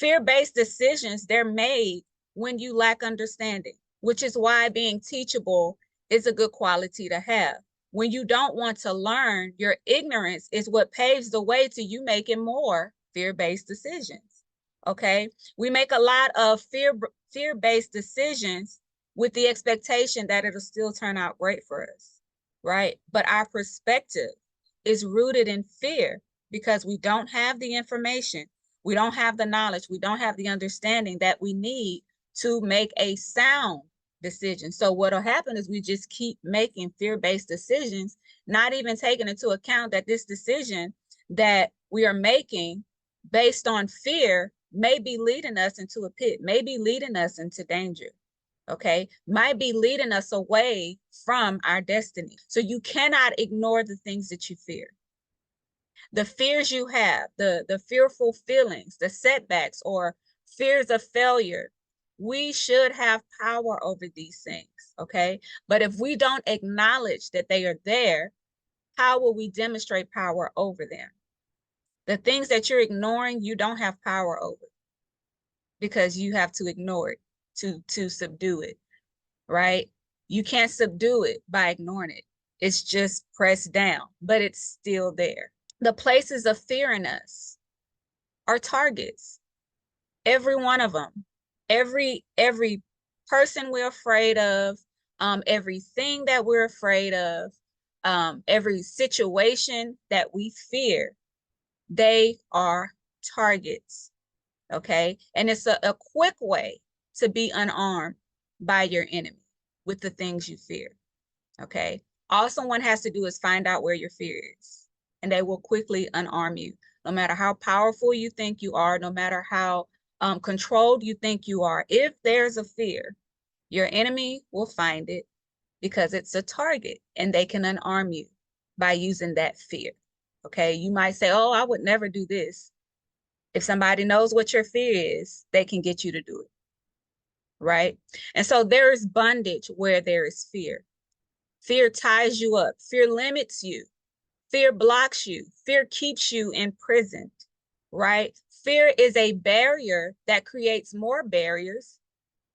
Fear-based decisions, they're made when you lack understanding, which is why being teachable is a good quality to have. When you don't want to learn, your ignorance is what paves the way to you making more fear-based decisions. Okay, we make a lot of fear-based decisions with the expectation that it'll still turn out great for us, right? But our perspective is rooted in fear because we don't have the information, we don't have the knowledge, we don't have the understanding that we need to make a sound decision. So what'll happen is we just keep making fear-based decisions, not even taking into account that this decision that we are making based on fear may be leading us into a pit, may be leading us into danger, okay? Might be leading us away from our destiny. So you cannot ignore the things that you fear. The fears you have, the fearful feelings, the setbacks or fears of failure, we should have power over these things, okay? But if we don't acknowledge that they are there, how will we demonstrate power over them? The things that you're ignoring, you don't have power over because you have to ignore it to subdue it, right? You can't subdue it by ignoring it. It's just pressed down, but it's still there. The places of fear in us are targets. Every one of them. Every person we're afraid of, everything that we're afraid of, every situation that we fear, they are targets, okay? And it's a quick way to be unarmed by your enemy with the things you fear, okay? All someone has to do is find out where your fear is, and they will quickly unarm you. No matter how powerful you think you are, no matter how controlled you think you are, if there's a fear, your enemy will find it because it's a target and they can unarm you by using that fear, okay? You might say, oh, I would never do this. If somebody knows what your fear is, they can get you to do it, right? And so there is bondage where there is fear. Fear ties you up. Fear limits you. Fear blocks you. Fear keeps you imprisoned, right? Fear is a barrier that creates more barriers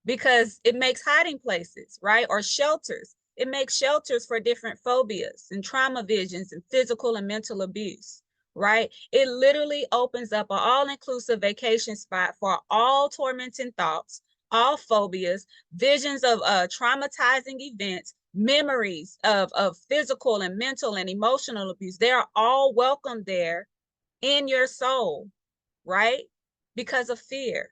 because it makes hiding places, right? Or shelters. It makes shelters for different phobias and trauma visions and physical and mental abuse, right? It literally opens up an all-inclusive vacation spot for all tormenting thoughts, all phobias, visions of traumatizing events, memories of physical and mental and emotional abuse. They are all welcome there in your soul, right? Because of fear.